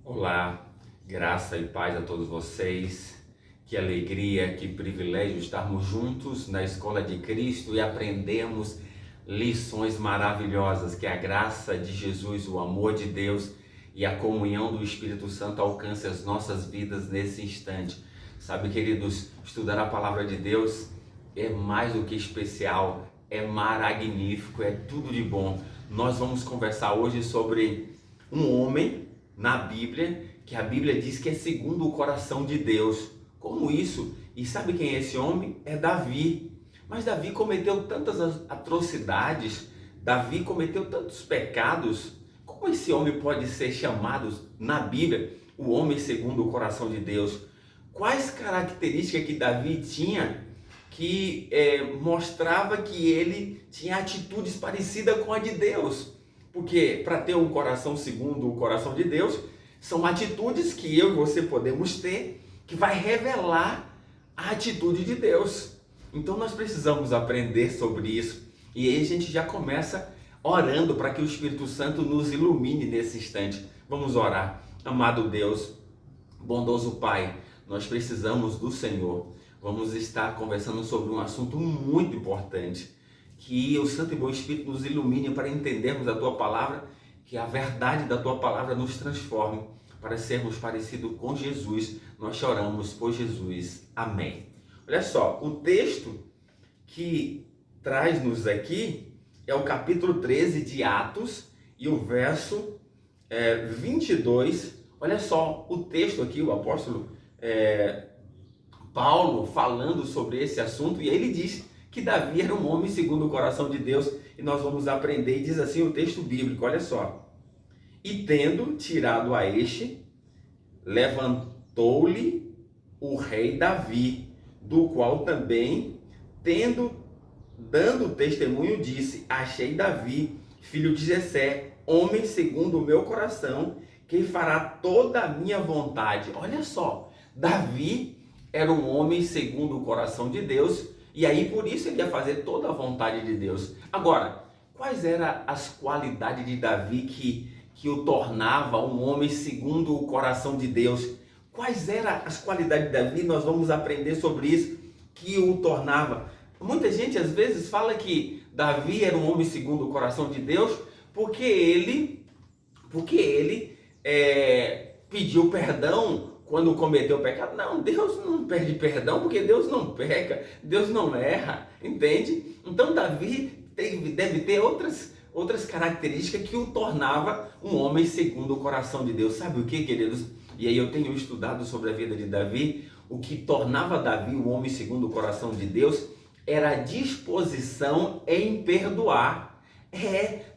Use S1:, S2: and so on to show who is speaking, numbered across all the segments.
S1: Olá, graça e paz a todos vocês. Que alegria, que privilégio estarmos juntos na Escola de Cristo e aprendermos lições maravilhosas. Que a graça de Jesus, o amor de Deus e a comunhão do Espírito Santo alcance as nossas vidas nesse instante. Sabe, queridos, estudar a palavra de Deus é mais do que especial, é magnífico, é tudo de bom. Nós vamos conversar hoje sobre um homem na Bíblia, que a Bíblia diz que é segundo o coração de Deus. Como isso? E sabe quem é esse homem? É Davi. Mas Davi cometeu tantas atrocidades, Davi cometeu tantos pecados. Como esse homem pode ser chamado na Bíblia o homem segundo o coração de Deus? Quais características que Davi tinha que mostrava que ele tinha atitudes parecidas com a de Deus? Porque para ter um coração segundo o coração de Deus, são atitudes que eu e você podemos ter, que vai revelar a atitude de Deus. Então nós precisamos aprender sobre isso. E aí a gente já começa orando para que o Espírito Santo nos ilumine nesse instante. Vamos orar. Amado Deus, bondoso Pai, nós precisamos do Senhor. Vamos estar conversando sobre um assunto muito importante. Que o Santo e Bom Espírito nos ilumine para entendermos a Tua Palavra, que a verdade da Tua Palavra nos transforme para sermos parecidos com Jesus. Nós choramos por Jesus. Amém. Olha só, o texto que traz-nos aqui é o capítulo 13 de Atos e o verso 22. Olha só, o texto aqui, o apóstolo Paulo falando sobre esse assunto, e ele diz que Davi era um homem segundo o coração de Deus, e nós vamos aprender, e diz assim o texto bíblico, olha só. E tendo tirado a este, levantou-lhe o rei Davi, do qual também, dando testemunho, disse: achei Davi, filho de Jessé, homem segundo o meu coração, que fará toda a minha vontade. Olha só, Davi era um homem segundo o coração de Deus, e aí por isso ele ia fazer toda a vontade de Deus. Agora, quais eram as qualidades de Davi que o tornava um homem segundo o coração de Deus? Quais eram as qualidades de Davi? Nós vamos aprender sobre isso, que o tornava. Muita gente às vezes fala que Davi era um homem segundo o coração de Deus porque ele pediu perdão quando cometeu pecado. Não, Deus não pede perdão, porque Deus não peca, Deus não erra, entende? Então Davi deve ter outras características que o tornava um homem segundo o coração de Deus. Sabe o que, queridos? E aí eu tenho estudado sobre a vida de Davi. O que tornava Davi um homem segundo o coração de Deus era a disposição em perdoar.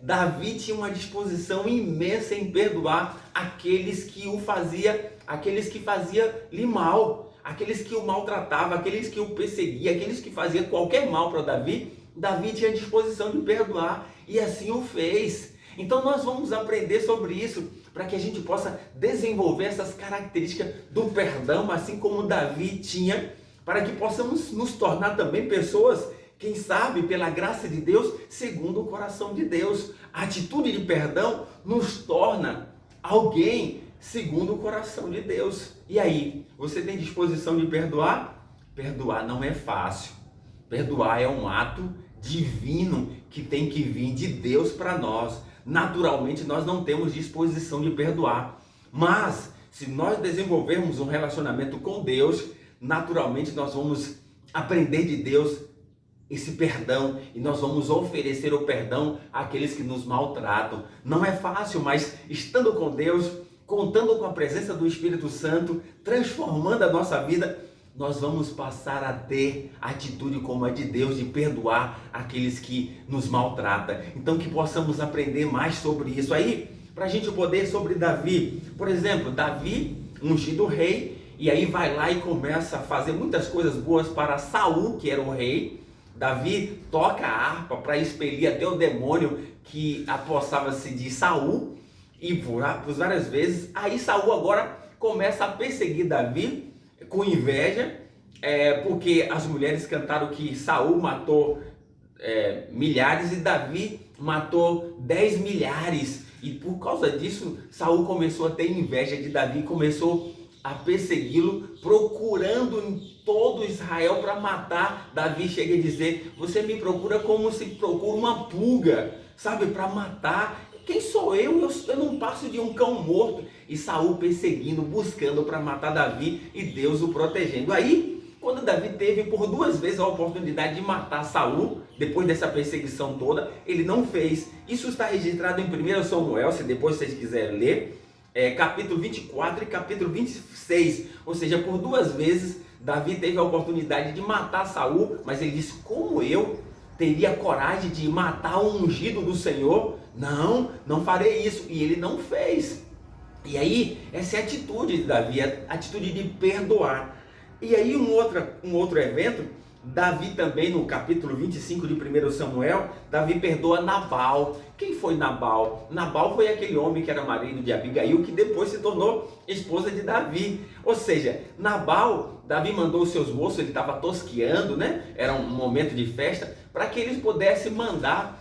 S1: Davi tinha uma disposição imensa em perdoar aqueles que faziam-lhe mal, aqueles que o maltratavam, aqueles que o perseguiam, aqueles que faziam qualquer mal para Davi. Davi tinha disposição de perdoar e assim o fez. Então nós vamos aprender sobre isso para que a gente possa desenvolver essas características do perdão, assim como Davi tinha, para que possamos nos tornar também pessoas, quem sabe, pela graça de Deus, segundo o coração de Deus. A atitude de perdão nos torna alguém segundo o coração de Deus. E aí, você tem disposição de perdoar? Perdoar não é fácil. Perdoar é um ato divino que tem que vir de Deus para nós. Naturalmente, nós não temos disposição de perdoar. Mas, se nós desenvolvermos um relacionamento com Deus, naturalmente nós vamos aprender de Deus esse perdão, e nós vamos oferecer o perdão àqueles que nos maltratam. Não é fácil, mas estando com Deus, contando com a presença do Espírito Santo, transformando a nossa vida, nós vamos passar a ter atitude como a de Deus, de perdoar aqueles que nos maltratam. Então que possamos aprender mais sobre isso aí, para a gente poder, sobre Davi. Por exemplo, Davi, ungido rei, e aí vai lá e começa a fazer muitas coisas boas para Saul, que era o rei. Davi toca a harpa para expelir até o demônio que apossava-se de Saul, e por várias vezes. Aí Saul agora começa a perseguir Davi com inveja, porque as mulheres cantaram que Saul matou milhares e Davi matou 10 milhares. E por causa disso, Saul começou a ter inveja de Davi, começou a persegui-lo, procurando em todo Israel para matar. Davi chega a dizer: você me procura como se procura uma pulga, sabe, para matar. Quem sou eu? Eu não passo de um cão morto. E Saul perseguindo, buscando para matar Davi, e Deus o protegendo. Aí, quando Davi teve por 2 vezes a oportunidade de matar Saul, depois dessa perseguição toda, ele não fez. Isso está registrado em 1 Samuel, se depois vocês quiserem ler, capítulo 24 e capítulo 26. Ou seja, por 2 vezes Davi teve a oportunidade de matar Saul, mas ele disse: como eu teria coragem de matar o ungido do Senhor? Não farei isso. E ele não fez. E aí, essa é a atitude de Davi, a atitude de perdoar. E aí um outro evento, Davi também no capítulo 25 de 1 Samuel, Davi perdoa Nabal. Quem foi Nabal? Nabal foi aquele homem que era marido de Abigail, que depois se tornou esposa de Davi. Ou seja, Nabal, Davi mandou os seus moços, ele estava tosqueando, né? Era um momento de festa, para que eles pudessem mandar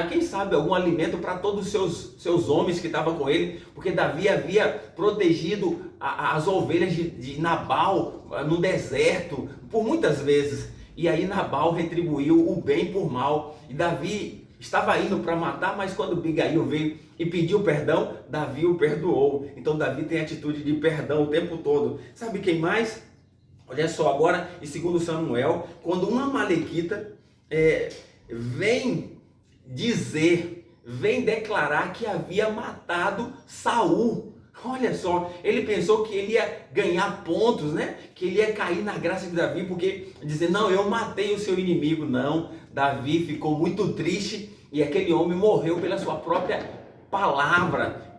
S1: quem sabe algum alimento para todos os seus homens que estavam com ele, porque Davi havia protegido as ovelhas de Nabal no deserto por muitas vezes. E aí Nabal retribuiu o bem por mal, e Davi estava indo para matar, mas quando Abigail veio e pediu perdão, Davi o perdoou. Então Davi tem atitude de perdão o tempo todo. Sabe quem mais? Olha só, agora em 2 Samuel, quando uma amalequita vem declarar que havia matado Saul. Olha só, ele pensou que ele ia ganhar pontos, né? Que ele ia cair na graça de Davi, porque dizer: não, eu matei o seu inimigo. Não, Davi ficou muito triste, e aquele homem morreu pela sua própria palavra.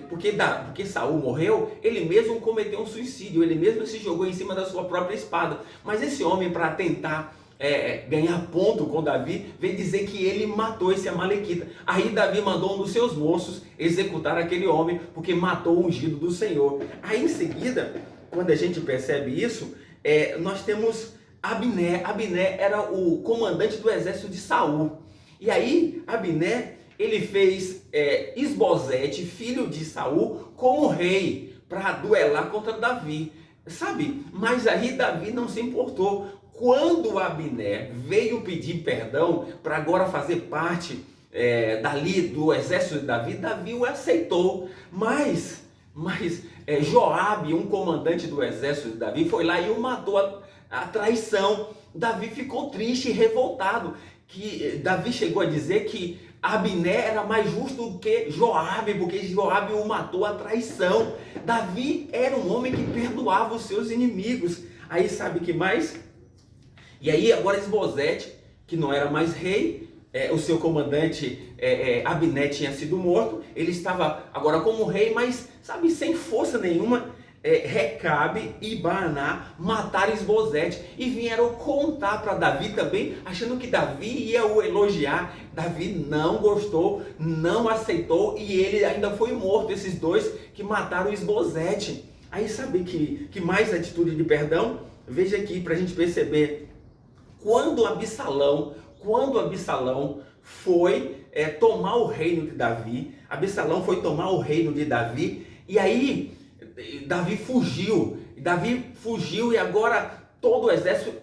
S1: Porque Saul morreu, ele mesmo cometeu um suicídio, ele mesmo se jogou em cima da sua própria espada. Mas esse homem, para tentar ganhar ponto com Davi, veio dizer que ele matou esse amalequita. Aí Davi mandou um dos seus moços executar aquele homem, porque matou o ungido do Senhor. Aí em seguida, quando a gente percebe isso, nós temos Abner. Abner era o comandante do exército de Saul. E aí Abner, ele fez Isbosete, filho de Saul, como rei, para duelar contra Davi, sabe? Mas aí Davi não se importou. Quando Abner veio pedir perdão para agora fazer parte dali do exército de Davi, Davi o aceitou. Mas Joabe, um comandante do exército de Davi, foi lá e o matou a traição. Davi ficou triste e revoltado. Que Davi chegou a dizer que Abner era mais justo do que Joabe, porque Joabe o matou a traição. Davi era um homem que perdoava os seus inimigos. Aí sabe o que mais? E aí agora Isbosete, que não era mais rei, o seu comandante Abner tinha sido morto, ele estava agora como rei, mas sabe, sem força nenhuma. Recabe e Baaná mataram Isbosete e vieram contar para Davi também, achando que Davi ia o elogiar. Davi não gostou, não aceitou, e ele ainda foi morto, esses dois que mataram Isbosete. Aí sabe que mais atitude de perdão? Veja aqui para a gente perceber. Quando Absalão foi tomar o reino de Davi, Absalão foi tomar o reino de Davi, e aí Davi fugiu e agora todo o exército,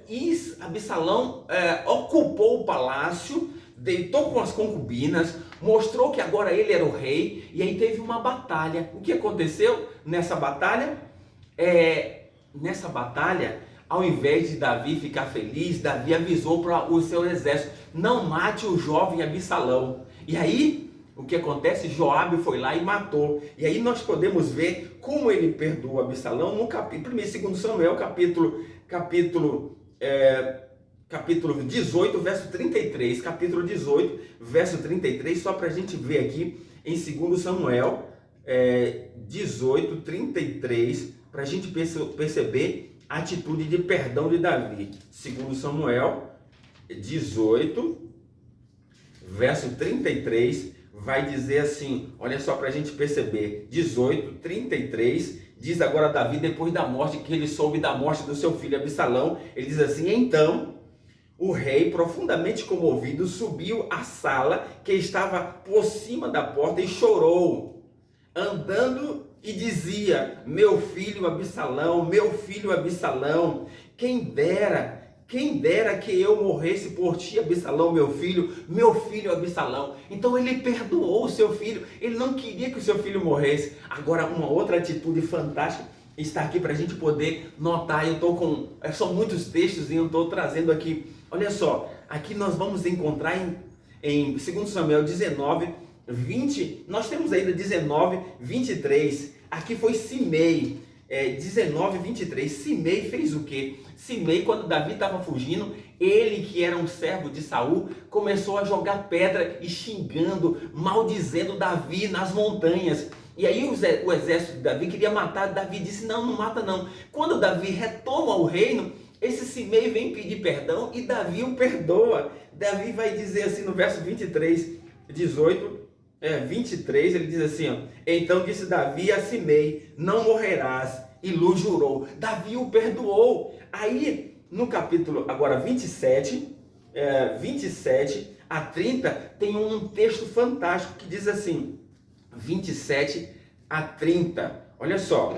S1: Absalão ocupou o palácio, deitou com as concubinas, mostrou que agora ele era o rei, e aí teve uma batalha. O que aconteceu nessa batalha? Nessa batalha, ao invés de Davi ficar feliz, Davi avisou para o seu exército: não mate o jovem Absalão. E aí, o que acontece? Joabe foi lá e matou. E aí nós podemos ver como ele perdoa Absalão no capítulo 2 Samuel, capítulo 18, verso 33. Capítulo 18, verso 33, só para a gente ver aqui em 2 Samuel 18, 33, para a gente perceber a atitude de perdão de Davi. 2 Samuel 18, verso 33, vai dizer assim, olha só para a gente perceber, 18, 33, diz agora Davi, depois da morte, que ele soube da morte do seu filho Absalão, ele diz assim: então O rei, profundamente comovido, subiu à sala que estava por cima da porta e chorou, andando e dizia: meu filho Absalão, quem dera que eu morresse por ti, Absalão, meu filho Absalão. Então ele perdoou o seu filho, ele não queria que o seu filho morresse. Agora, uma outra atitude fantástica está aqui para a gente poder notar. São muitos textos e eu estou trazendo aqui. Olha só, aqui nós vamos encontrar em 2 Samuel 19, 20, nós temos ainda 19, 23, aqui foi Simei, 19, 23, Simei fez o quê? Simei, quando Davi estava fugindo, ele que era um servo de Saul, começou a jogar pedra e xingando, maldizendo Davi nas montanhas. E aí o exército de Davi queria matar, Davi disse: não mata não. Quando Davi retoma o reino, esse Simei vem pedir perdão e Davi o perdoa. Davi vai dizer assim no verso 23, 23, ele diz assim, ó: então disse Davi a Simei: não morrerás, e lhe jurou. Davi o perdoou. Aí no capítulo agora 27 a 30, tem um texto fantástico que diz assim, 27 a 30, olha só,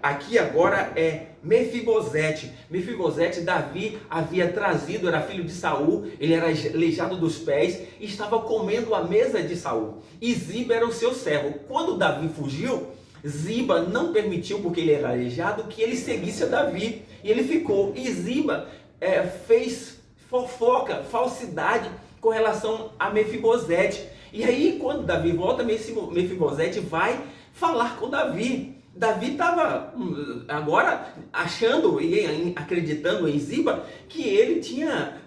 S1: aqui agora é Mefibosete. Mefibosete, Davi havia trazido, era filho de Saul, ele era aleijado dos pés e estava comendo à mesa de Saul. E Ziba era o seu servo. Quando Davi fugiu, Ziba não permitiu, porque ele era aleijado, que ele seguisse a Davi. E ele ficou. E Ziba fez fofoca, falsidade com relação a Mefibosete. E aí, quando Davi volta, Mefibosete vai falar com Davi. Davi estava agora achando e acreditando em Ziba que ele tinha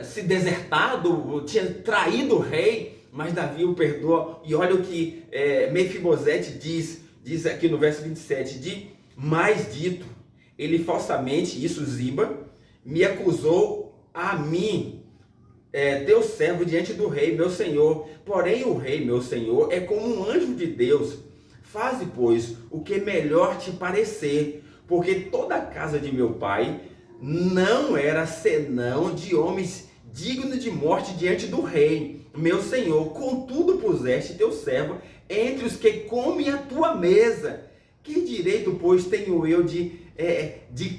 S1: se desertado, tinha traído o rei, mas Davi o perdoa. E olha o que Mefibosete diz aqui no verso 27, de mais dito, ele falsamente, isso Ziba, me acusou a mim, teu servo, diante do rei, meu senhor. Porém o rei, meu senhor, é como um anjo de Deus. Faze, pois, o que melhor te parecer, porque toda a casa de meu pai não era senão de homens dignos de morte diante do rei, meu senhor. Contudo puseste teu servo entre os que comem a tua mesa. Que direito, pois, tenho eu de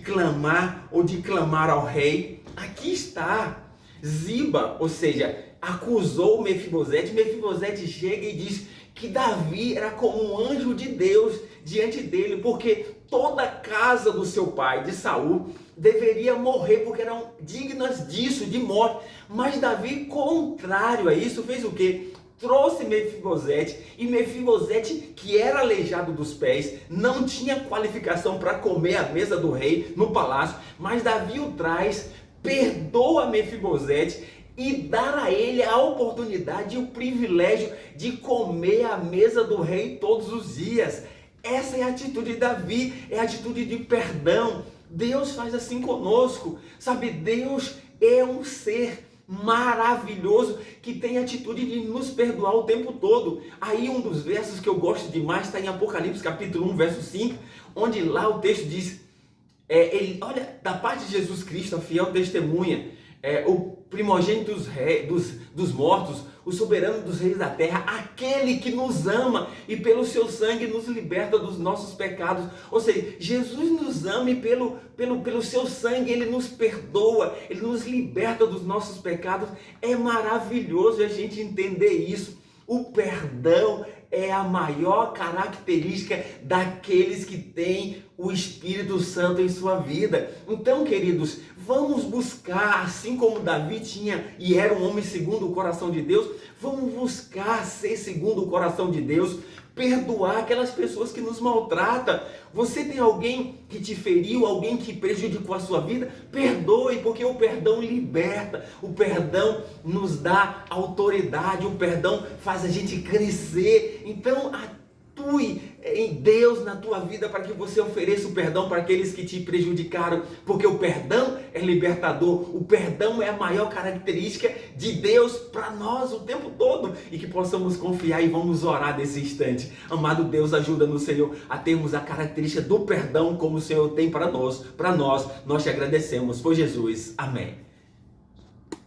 S1: clamar ou de clamar ao rei? Aqui está. Ziba, ou seja, acusou Mefibosete. Mefibosete chega e diz que Davi era como um anjo de Deus diante dele, porque toda a casa do seu pai, de Saul, deveria morrer, porque eram dignas disso, de morte. Mas Davi, contrário a isso, fez o quê? Trouxe Mefibosete, e Mefibosete, que era aleijado dos pés, não tinha qualificação para comer à mesa do rei no palácio, mas Davi o traz, perdoa Mefibosete e dar a ele a oportunidade e o privilégio de comer à mesa do rei todos os dias. Essa é a atitude de Davi, é a atitude de perdão. Deus faz assim conosco, sabe? Deus é um ser maravilhoso que tem a atitude de nos perdoar o tempo todo. Aí um dos versos que eu gosto demais está em Apocalipse capítulo 1, verso 5, onde lá o texto diz, olha, da parte de Jesus Cristo, a fiel testemunha, o primogênito dos mortos, o soberano dos reis da terra, aquele que nos ama e pelo seu sangue nos liberta dos nossos pecados. Ou seja, Jesus nos ama e pelo seu sangue ele nos perdoa, ele nos liberta dos nossos pecados. É maravilhoso a gente entender isso. O perdão é a maior característica daqueles que têm o Espírito Santo em sua vida. Então, queridos, vamos buscar, assim como Davi tinha e era um homem segundo o coração de Deus, vamos buscar ser segundo o coração de Deus, perdoar aquelas pessoas que nos maltratam. Você tem alguém que te feriu, alguém que prejudicou a sua vida? Perdoe, porque o perdão liberta, o perdão nos dá autoridade, o perdão faz a gente crescer. Então, atue em Deus na tua vida para que você ofereça o perdão para aqueles que te prejudicaram, porque o perdão é libertador, o perdão é a maior característica de Deus para nós o tempo todo, e que possamos confiar. E vamos orar nesse instante. Amado Deus, ajuda-nos, Senhor, a termos a característica do perdão como o Senhor tem para nós, nós te agradecemos por Jesus, amém.